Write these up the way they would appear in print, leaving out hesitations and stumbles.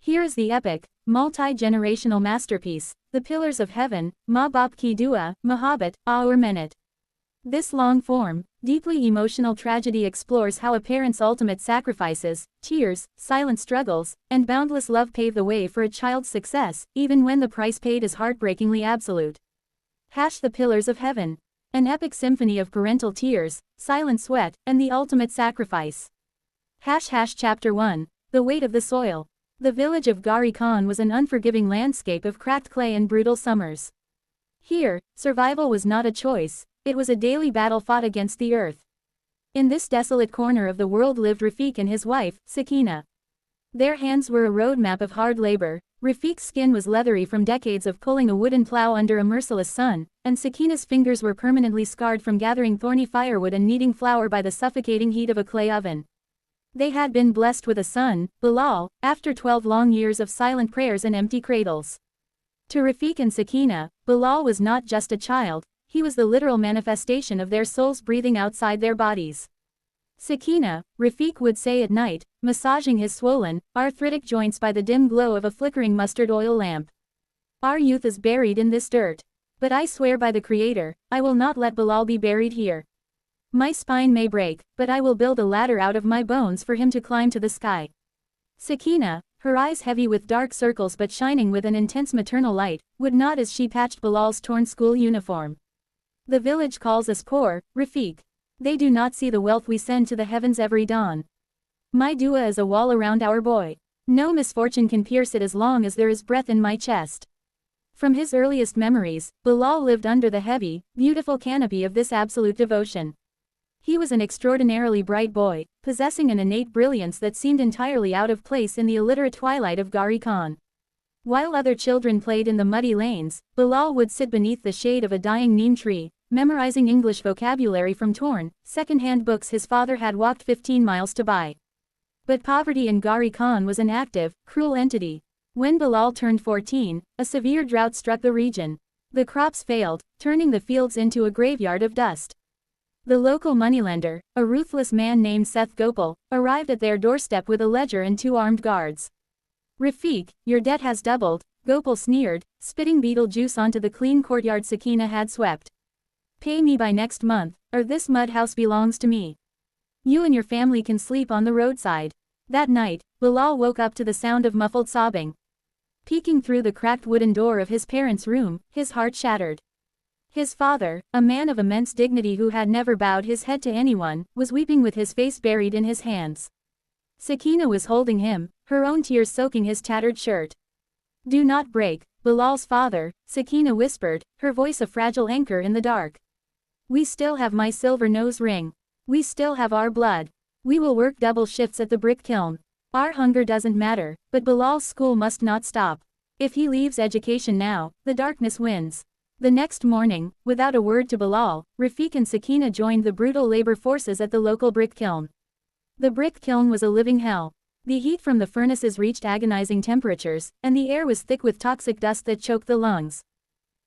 Here is the epic, multi-generational masterpiece, The Pillars of Heaven, Ma Baap Ki Dua, Mohabbat, Aur Minute. This long-form, deeply emotional tragedy explores how a parent's ultimate sacrifices, tears, silent struggles, and boundless love pave the way for a child's success, even when the price paid is heartbreakingly absolute. The Pillars of Heaven. An epic symphony of parental tears, silent sweat, and the ultimate sacrifice. Chapter 1. The Weight of the Soil. The village of Gari Khan was an unforgiving landscape of cracked clay and brutal summers. Here, survival was not a choice, it was a daily battle fought against the earth. In this desolate corner of the world lived Rafiq and his wife, Sakina. Their hands were a roadmap of hard labor. Rafiq's skin was leathery from decades of pulling a wooden plow under a merciless sun, and Sakina's fingers were permanently scarred from gathering thorny firewood and kneading flour by the suffocating heat of a clay oven. They had been blessed with a son, Bilal, after 12 long years of silent prayers and empty cradles. To Rafiq and Sakina, Bilal was not just a child, he was the literal manifestation of their souls breathing outside their bodies. Sakina, Rafiq would say at night, massaging his swollen, arthritic joints by the dim glow of a flickering mustard oil lamp. Our youth is buried in this dirt. But I swear by the Creator, I will not let Bilal be buried here. My spine may break, but I will build a ladder out of my bones for him to climb to the sky. Sakina, her eyes heavy with dark circles but shining with an intense maternal light, would nod as she patched Bilal's torn school uniform. The village calls us poor, Rafiq. They do not see the wealth we send to the heavens every dawn. My dua is a wall around our boy. No misfortune can pierce it as long as there is breath in my chest. From his earliest memories, Bilal lived under the heavy, beautiful canopy of this absolute devotion. He was an extraordinarily bright boy, possessing an innate brilliance that seemed entirely out of place in the illiterate twilight of Gari Khan. While other children played in the muddy lanes, Bilal would sit beneath the shade of a dying neem tree, memorizing English vocabulary from torn, second-hand books his father had walked 15 miles to buy. But poverty in Gari Khan was an active, cruel entity. When Bilal turned 14, a severe drought struck the region. The crops failed, turning the fields into a graveyard of dust. The local moneylender, a ruthless man named Seth Gopal, arrived at their doorstep with a ledger and 2 armed guards. Rafiq, your debt has doubled, Gopal sneered, spitting beetle juice onto the clean courtyard Sakina had swept. Pay me by next month, or this mud house belongs to me. You and your family can sleep on the roadside. That night, Bilal woke up to the sound of muffled sobbing. Peeking through the cracked wooden door of his parents' room, his heart shattered. His father, a man of immense dignity who had never bowed his head to anyone, was weeping with his face buried in his hands. Sakina was holding him, her own tears soaking his tattered shirt. Do not break, Bilal's father, Sakina whispered, her voice a fragile anchor in the dark. We still have my silver nose ring. We still have our blood. We will work double shifts at the brick kiln. Our hunger doesn't matter, but Bilal's school must not stop. If he leaves education now, the darkness wins. The next morning, without a word to Bilal, Rafiq and Sakina joined the brutal labor forces at the local brick kiln. The brick kiln was a living hell. The heat from the furnaces reached agonizing temperatures, and the air was thick with toxic dust that choked the lungs.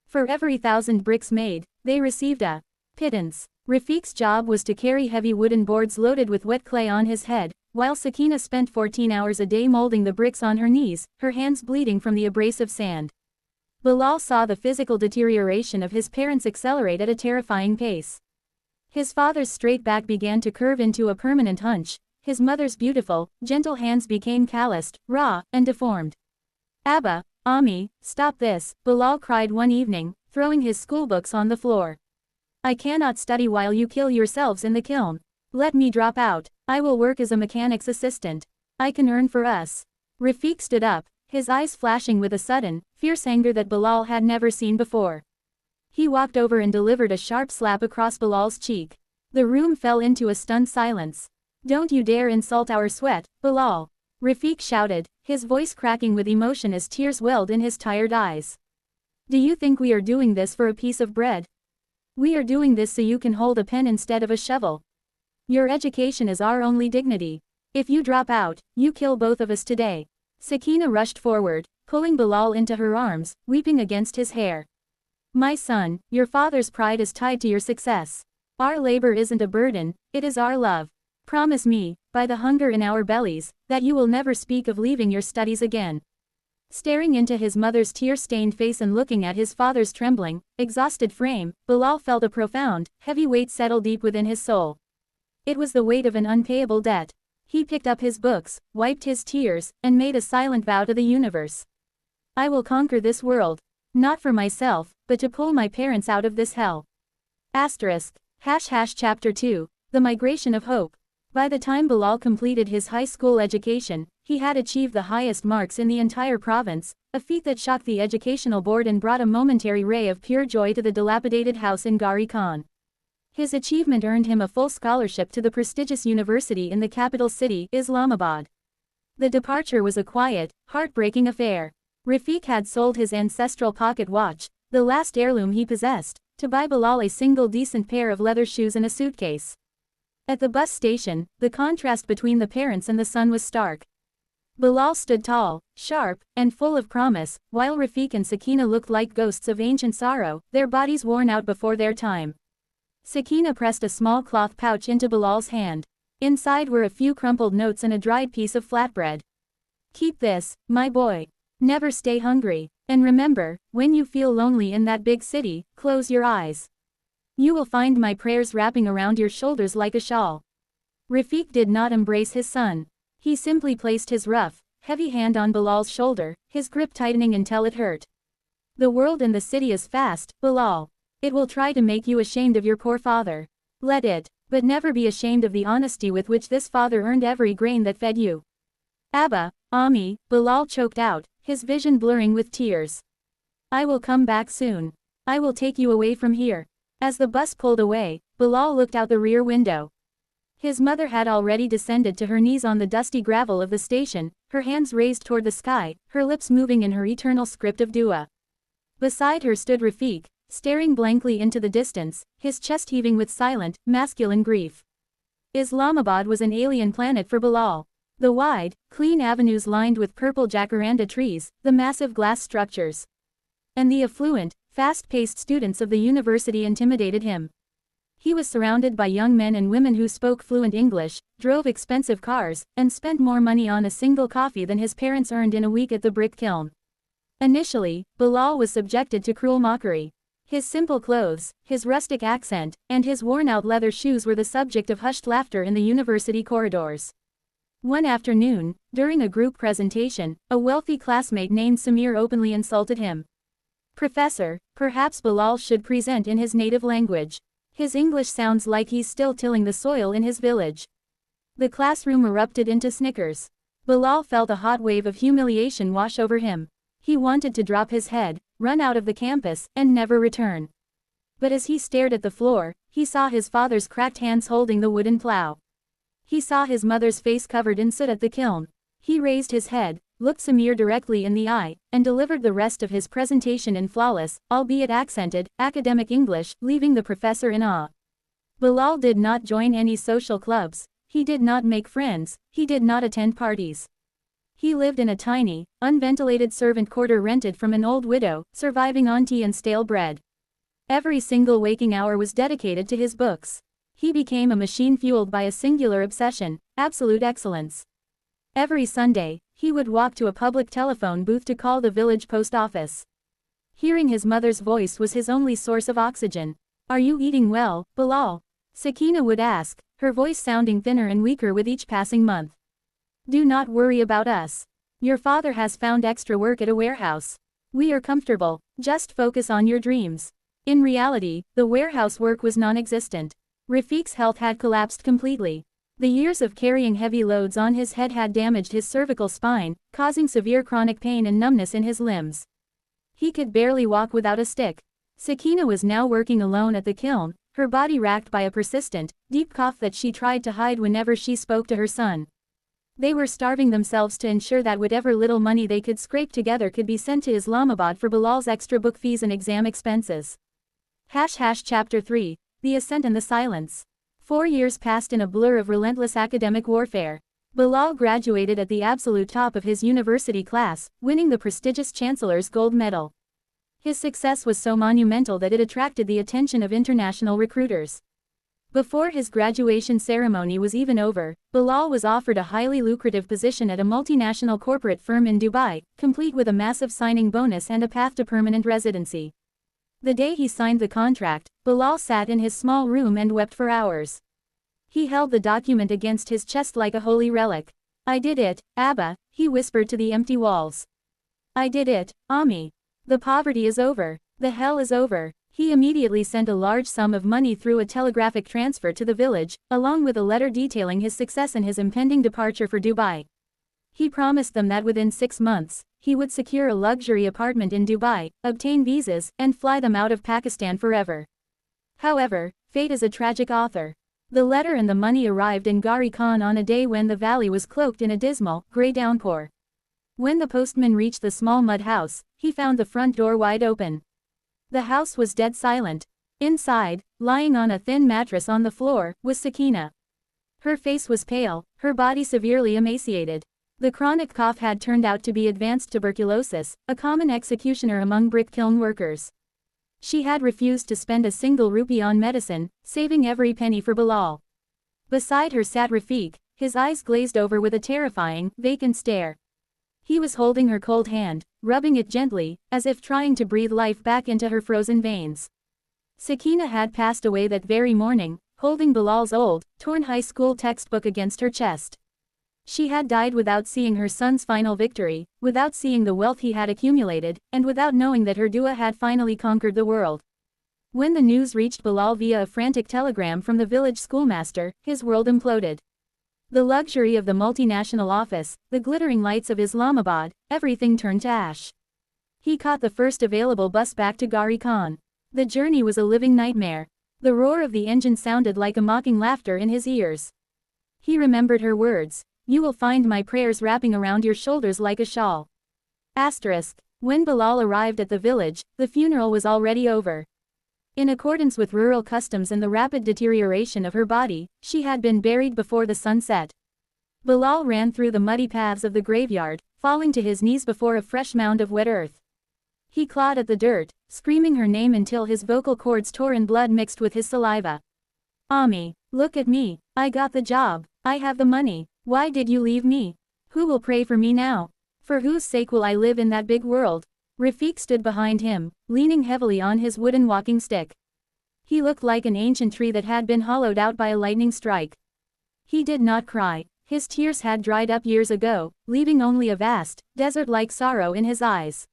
For every 1,000 bricks made, they received a pittance. Rafiq's job was to carry heavy wooden boards loaded with wet clay on his head, while Sakina spent 14 hours a day molding the bricks on her knees, her hands bleeding from the abrasive sand. Bilal saw the physical deterioration of his parents accelerate at a terrifying pace. His father's straight back began to curve into a permanent hunch, his mother's beautiful, gentle hands became calloused, raw, and deformed. Abba, Ami, stop this, Bilal cried one evening, throwing his schoolbooks on the floor. I cannot study while you kill yourselves in the kiln. Let me drop out. I will work as a mechanic's assistant. I can earn for us. Rafiq stood up, his eyes flashing with a sudden, fierce anger that Bilal had never seen before. He walked over and delivered a sharp slap across Bilal's cheek. The room fell into a stunned silence. Don't you dare insult our sweat, Bilal. Rafiq shouted, his voice cracking with emotion as tears welled in his tired eyes. Do you think we are doing this for a piece of bread? We are doing this so you can hold a pen instead of a shovel. Your education is our only dignity. If you drop out, you kill both of us today. Sakina rushed forward, pulling Bilal into her arms, weeping against his hair. My son, your father's pride is tied to your success. Our labor isn't a burden, it is our love. Promise me, by the hunger in our bellies, that you will never speak of leaving your studies again." Staring into his mother's tear-stained face and looking at his father's trembling, exhausted frame, Bilal felt a profound, heavy weight settle deep within his soul. It was the weight of an unpayable debt. He picked up his books, wiped his tears, and made a silent vow to the universe. "I will conquer this world. Not for myself, but to pull my parents out of this hell." Chapter 2, The Migration of Hope. By the time Bilal completed his high school education, he had achieved the highest marks in the entire province, a feat that shocked the educational board and brought a momentary ray of pure joy to the dilapidated house in Gari Khan. His achievement earned him a full scholarship to the prestigious university in the capital city, Islamabad. The departure was a quiet, heartbreaking affair. Rafiq had sold his ancestral pocket watch, the last heirloom he possessed, to buy Bilal a single decent pair of leather shoes and a suitcase. At the bus station, the contrast between the parents and the son was stark. Bilal stood tall, sharp, and full of promise, while Rafiq and Sakina looked like ghosts of ancient sorrow, their bodies worn out before their time. Sakina pressed a small cloth pouch into Bilal's hand. Inside were a few crumpled notes and a dried piece of flatbread. "Keep this, my boy. Never stay hungry. And remember, when you feel lonely in that big city, close your eyes. You will find my prayers wrapping around your shoulders like a shawl." Rafiq did not embrace his son. He simply placed his rough, heavy hand on Bilal's shoulder, his grip tightening until it hurt. "The world and the city is fast, Bilal. It will try to make you ashamed of your poor father. Let it, but never be ashamed of the honesty with which this father earned every grain that fed you." "Abba, Ami," Bilal choked out, his vision blurring with tears. "I will come back soon. I will take you away from here." As the bus pulled away, Bilal looked out the rear window. His mother had already descended to her knees on the dusty gravel of the station, her hands raised toward the sky, her lips moving in her eternal script of dua. Beside her stood Rafiq, staring blankly into the distance, his chest heaving with silent, masculine grief. Islamabad was an alien planet for Bilal. The wide, clean avenues lined with purple jacaranda trees, the massive glass structures, and the affluent, fast-paced students of the university intimidated him. He was surrounded by young men and women who spoke fluent English, drove expensive cars, and spent more money on a single coffee than his parents earned in a week at the brick kiln. Initially, Bilal was subjected to cruel mockery. His simple clothes, his rustic accent, and his worn-out leather shoes were the subject of hushed laughter in the university corridors. One afternoon, during a group presentation, a wealthy classmate named Samir openly insulted him. "Professor, perhaps Bilal should present in his native language. His English sounds like he's still tilling the soil in his village." The classroom erupted into snickers. Bilal felt a hot wave of humiliation wash over him. He wanted to drop his head, run out of the campus, and never return. But as he stared at the floor, he saw his father's cracked hands holding the wooden plow. He saw his mother's face covered in soot at the kiln. He raised his head, looked Samir directly in the eye, and delivered the rest of his presentation in flawless, albeit accented, academic English, leaving the professor in awe. Bilal did not join any social clubs. He did not make friends. He did not attend parties. He lived in a tiny, unventilated servant quarter rented from an old widow, surviving on tea and stale bread. Every single waking hour was dedicated to his books. He became a machine fueled by a singular obsession, absolute excellence. Every Sunday, he would walk to a public telephone booth to call the village post office. Hearing his mother's voice was his only source of oxygen. "Are you eating well, Bilal?" Sakina would ask, her voice sounding thinner and weaker with each passing month. "Do not worry about us. Your father has found extra work at a warehouse. We are comfortable, just focus on your dreams." In reality, the warehouse work was non-existent. Rafiq's health had collapsed completely. The years of carrying heavy loads on his head had damaged his cervical spine, causing severe chronic pain and numbness in his limbs. He could barely walk without a stick. Sakina was now working alone at the kiln, her body racked by a persistent, deep cough that she tried to hide whenever she spoke to her son. They were starving themselves to ensure that whatever little money they could scrape together could be sent to Islamabad for Bilal's extra book fees and exam expenses. Chapter 3, The Ascent and the Silence. 4 years passed in a blur of relentless academic warfare. Bilal graduated at the absolute top of his university class, winning the prestigious Chancellor's Gold Medal. His success was so monumental that it attracted the attention of international recruiters. Before his graduation ceremony was even over, Bilal was offered a highly lucrative position at a multinational corporate firm in Dubai, complete with a massive signing bonus and a path to permanent residency. The day he signed the contract, Bilal sat in his small room and wept for hours. He held the document against his chest like a holy relic. "I did it, Abba," he whispered to the empty walls. "I did it, Ami. The poverty is over. The hell is over." He immediately sent a large sum of money through a telegraphic transfer to the village, along with a letter detailing his success and his impending departure for Dubai. He promised them that within 6 months, he would secure a luxury apartment in Dubai, obtain visas, and fly them out of Pakistan forever. However, fate is a tragic author. The letter and the money arrived in Gari Khan on a day when the valley was cloaked in a dismal, grey downpour. When the postman reached the small mud house, he found the front door wide open. The house was dead silent. Inside, lying on a thin mattress on the floor, was Sakina. Her face was pale, her body severely emaciated. The chronic cough had turned out to be advanced tuberculosis, a common executioner among brick kiln workers. She had refused to spend a single rupee on medicine, saving every penny for Bilal. Beside her sat Rafiq, his eyes glazed over with a terrifying, vacant stare. He was holding her cold hand, rubbing it gently, as if trying to breathe life back into her frozen veins. Sakina had passed away that very morning, holding Bilal's old, torn high school textbook against her chest. She had died without seeing her son's final victory, without seeing the wealth he had accumulated, and without knowing that her dua had finally conquered the world. When the news reached Bilal via a frantic telegram from the village schoolmaster, his world imploded. The luxury of the multinational office, the glittering lights of Islamabad, everything turned to ash. He caught the first available bus back to Gari Khan. The journey was a living nightmare. The roar of the engine sounded like a mocking laughter in his ears. He remembered her words, "You will find my prayers wrapping around your shoulders like a shawl." When Bilal arrived at the village, the funeral was already over. In accordance with rural customs and the rapid deterioration of her body, she had been buried before the sun set. Bilal ran through the muddy paths of the graveyard, falling to his knees before a fresh mound of wet earth. He clawed at the dirt, screaming her name until his vocal cords tore and blood mixed with his saliva. "Ami, look at me, I got the job, I have the money, why did you leave me? Who will pray for me now? For whose sake will I live in that big world?" Rafiq stood behind him, leaning heavily on his wooden walking stick. He looked like an ancient tree that had been hollowed out by a lightning strike. He did not cry, his tears had dried up years ago, leaving only a vast, desert-like sorrow in his eyes.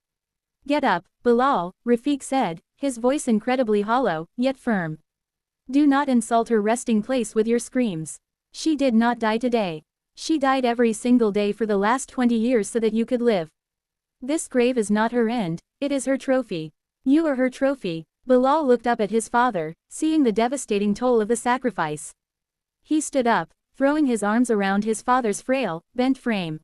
"Get up, Bilal," Rafiq said, his voice incredibly hollow, yet firm. "Do not insult her resting place with your screams. She did not die today. She died every single day for the last 20 years so that you could live. This grave is not her end, it is her trophy. You are her trophy." Bilal looked up at his father, seeing the devastating toll of the sacrifice. He stood up, throwing his arms around his father's frail, bent frame.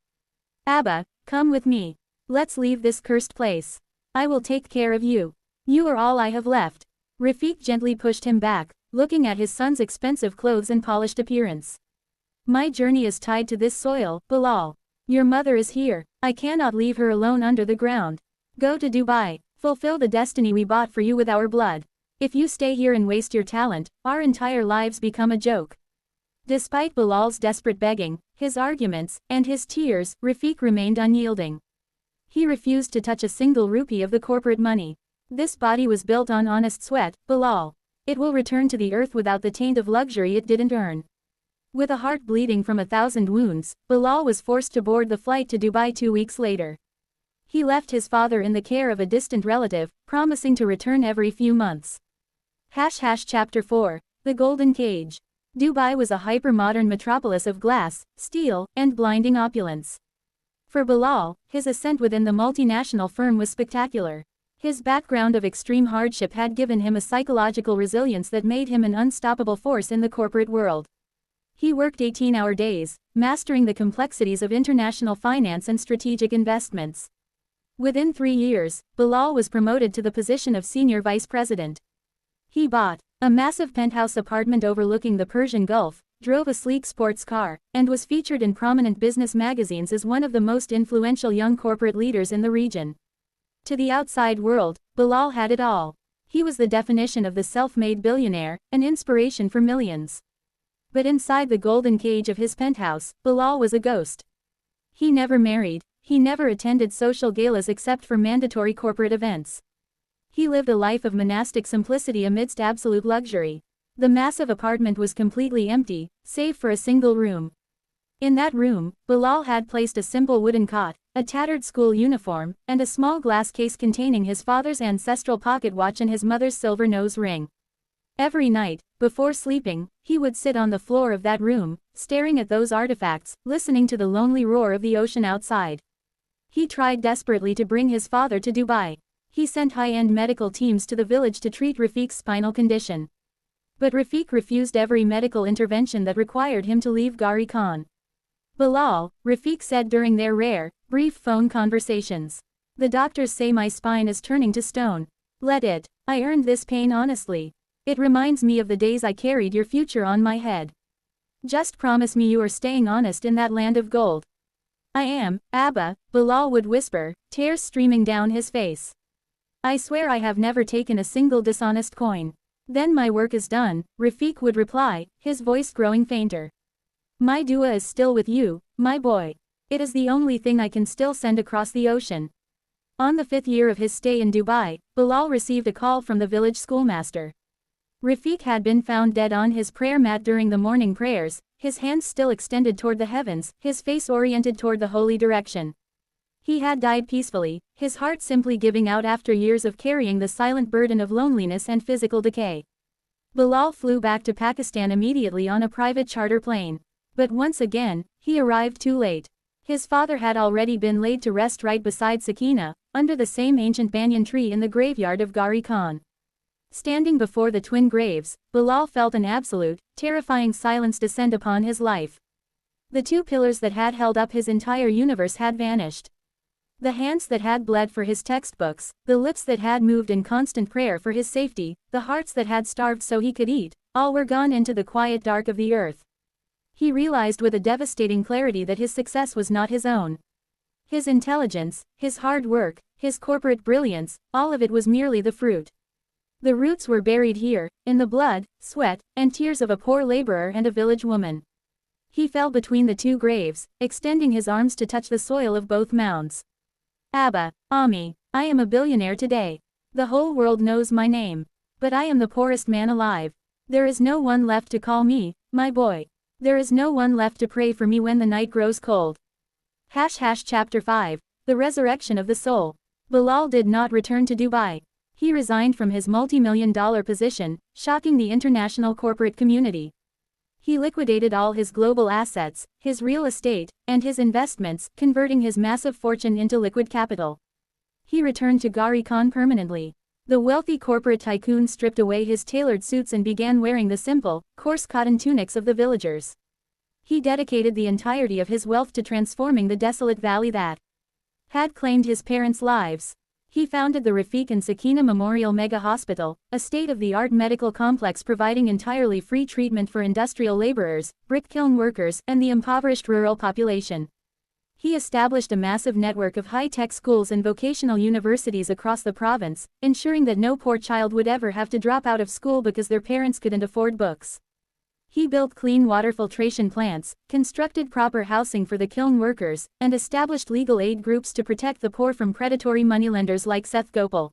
"Abba, come with me. Let's leave this cursed place. I will take care of you. You are all I have left." Rafiq gently pushed him back, looking at his son's expensive clothes and polished appearance. "My journey is tied to this soil, Bilal. Your mother is here, I cannot leave her alone under the ground. Go to Dubai, fulfill the destiny we bought for you with our blood. If you stay here and waste your talent, our entire lives become a joke." Despite Bilal's desperate begging, his arguments, and his tears, Rafiq remained unyielding. He refused to touch a single rupee of the corporate money. "This body was built on honest sweat, Bilal. It will return to the earth without the taint of luxury it didn't earn." With a heart bleeding from 1,000 wounds, Bilal was forced to board the flight to Dubai 2 weeks later. He left his father in the care of a distant relative, promising to return every few months. Chapter 4, The Golden Cage. Dubai was a hyper-modern metropolis of glass, steel, and blinding opulence. For Bilal, his ascent within the multinational firm was spectacular. His background of extreme hardship had given him a psychological resilience that made him an unstoppable force in the corporate world. He worked 18-hour days, mastering the complexities of international finance and strategic investments. Within 3 years, Bilal was promoted to the position of senior vice president. He bought a massive penthouse apartment overlooking the Persian Gulf, drove a sleek sports car, and was featured in prominent business magazines as one of the most influential young corporate leaders in the region. To the outside world, Bilal had it all. He was the definition of the self-made billionaire, an inspiration for millions. But inside the golden cage of his penthouse, Bilal was a ghost. He never married, he never attended social galas except for mandatory corporate events. He lived a life of monastic simplicity amidst absolute luxury. The massive apartment was completely empty, save for a single room. In that room, Bilal had placed a simple wooden cot, a tattered school uniform, and a small glass case containing his father's ancestral pocket watch and his mother's silver nose ring. Every night, before sleeping, he would sit on the floor of that room, staring at those artifacts, listening to the lonely roar of the ocean outside. He tried desperately to bring his father to Dubai. He sent high-end medical teams to the village to treat Rafiq's spinal condition. But Rafiq refused every medical intervention that required him to leave Gari Khan. Bilal, Rafiq said during their rare, brief phone conversations. The doctors say my spine is turning to stone. Let it. I earned this pain honestly. It reminds me of the days I carried your future on my head. Just promise me you are staying honest in that land of gold. I am, Abba, Bilal would whisper, tears streaming down his face. I swear I have never taken a single dishonest coin. Then my work is done, Rafiq would reply, his voice growing fainter. My dua is still with you, my boy. It is the only thing I can still send across the ocean. On the 5th year of his stay in Dubai, Bilal received a call from the village schoolmaster. Rafiq had been found dead on his prayer mat during the morning prayers, his hands still extended toward the heavens, his face oriented toward the holy direction. He had died peacefully, his heart simply giving out after years of carrying the silent burden of loneliness and physical decay. Bilal flew back to Pakistan immediately on a private charter plane. But once again, he arrived too late. His father had already been laid to rest right beside Sakina, under the same ancient banyan tree in the graveyard of Gari Khan. Standing before the twin graves, Bilal felt an absolute, terrifying silence descend upon his life. The two pillars that had held up his entire universe had vanished. The hands that had bled for his textbooks, the lips that had moved in constant prayer for his safety, the hearts that had starved so he could eat, all were gone into the quiet dark of the earth. He realized with a devastating clarity that his success was not his own. His intelligence, his hard work, his corporate brilliance, all of it was merely the fruit. The roots were buried here, in the blood, sweat, and tears of a poor laborer and a village woman. He fell between the two graves, extending his arms to touch the soil of both mounds. Abba, Ami, I am a billionaire today. The whole world knows my name. But I am the poorest man alive. There is no one left to call me, my boy. There is no one left to pray for me when the night grows cold. Chapter 5, The Resurrection of the Soul. Bilal did not return to Dubai. He resigned from his multi-million-dollar position, shocking the international corporate community. He liquidated all his global assets, his real estate, and his investments, converting his massive fortune into liquid capital. He returned to Gari Khan permanently. The wealthy corporate tycoon stripped away his tailored suits and began wearing the simple, coarse cotton tunics of the villagers. He dedicated the entirety of his wealth to transforming the desolate valley that had claimed his parents' lives. He founded the Rafiq and Sakina Memorial Mega Hospital, a state-of-the-art medical complex providing entirely free treatment for industrial laborers, brick kiln workers, and the impoverished rural population. He established a massive network of high-tech schools and vocational universities across the province, ensuring that no poor child would ever have to drop out of school because their parents couldn't afford books. He built clean water filtration plants, constructed proper housing for the kiln workers, and established legal aid groups to protect the poor from predatory moneylenders like Seth Gopal.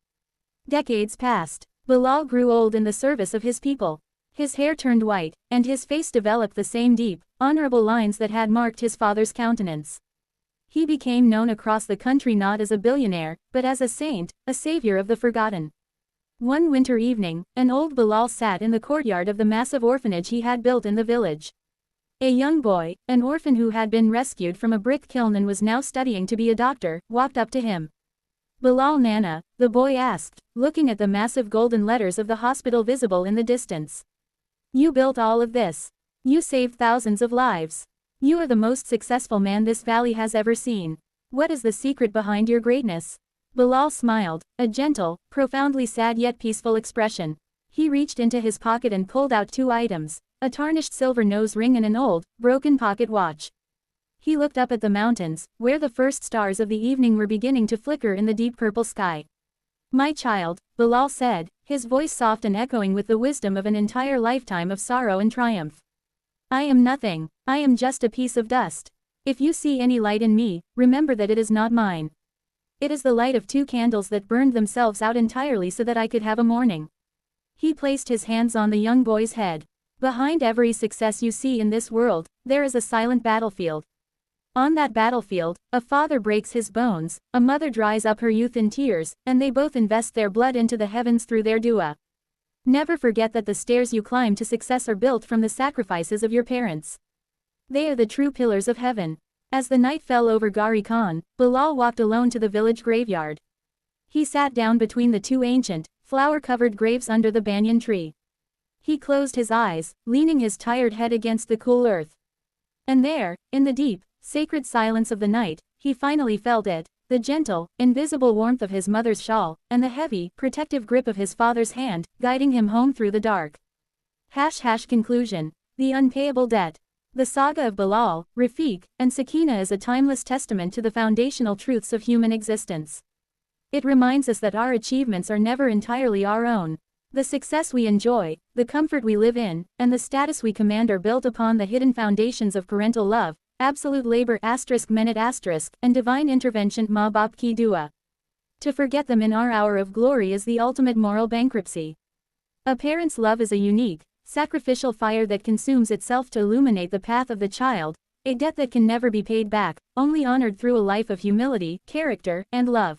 Decades passed. Bilal grew old in the service of his people. His hair turned white, and his face developed the same deep, honorable lines that had marked his father's countenance. He became known across the country not as a billionaire, but as a saint, a savior of the forgotten. One winter evening, an old Bilal sat in the courtyard of the massive orphanage he had built in the village. A young boy, an orphan who had been rescued from a brick kiln and was now studying to be a doctor, walked up to him. "Bilal Nana," the boy asked, looking at the massive golden letters of the hospital visible in the distance. "You built all of this. You saved thousands of lives. You are the most successful man this valley has ever seen. What is the secret behind your greatness?" Bilal smiled, a gentle, profoundly sad yet peaceful expression. He reached into his pocket and pulled out two items, a tarnished silver nose ring and an old, broken pocket watch. He looked up at the mountains, where the first stars of the evening were beginning to flicker in the deep purple sky. "My child," Bilal said, his voice soft and echoing with the wisdom of an entire lifetime of sorrow and triumph. I am nothing. I am just a piece of dust. If you see any light in me, remember that it is not mine. It is the light of 2 candles that burned themselves out entirely so that I could have a morning. He placed his hands on the young boy's head. Behind every success you see in this world, there is a silent battlefield. On that battlefield, a father breaks his bones, a mother dries up her youth in tears, and they both invest their blood into the heavens through their dua. Never forget that the stairs you climb to success are built from the sacrifices of your parents. They are the true pillars of heaven. As the night fell over Gari Khan, Bilal walked alone to the village graveyard. He sat down between the 2 ancient, flower-covered graves under the banyan tree. He closed his eyes, leaning his tired head against the cool earth. And there, in the deep, sacred silence of the night, he finally felt it, the gentle, invisible warmth of his mother's shawl, and the heavy, protective grip of his father's hand, guiding him home through the dark. Conclusion. The unpayable debt. The saga of Bilal, Rafiq, and Sakina is a timeless testament to the foundational truths of human existence. It reminds us that our achievements are never entirely our own. The success we enjoy, the comfort we live in, and the status we command are built upon the hidden foundations of parental love, absolute labor **, and divine intervention *Ma Baap Ki Dua. To forget them in our hour of glory is the ultimate moral bankruptcy. A parent's love is a unique, sacrificial fire that consumes itself to illuminate the path of the child, a debt that can never be paid back, only honored through a life of humility, character, and love.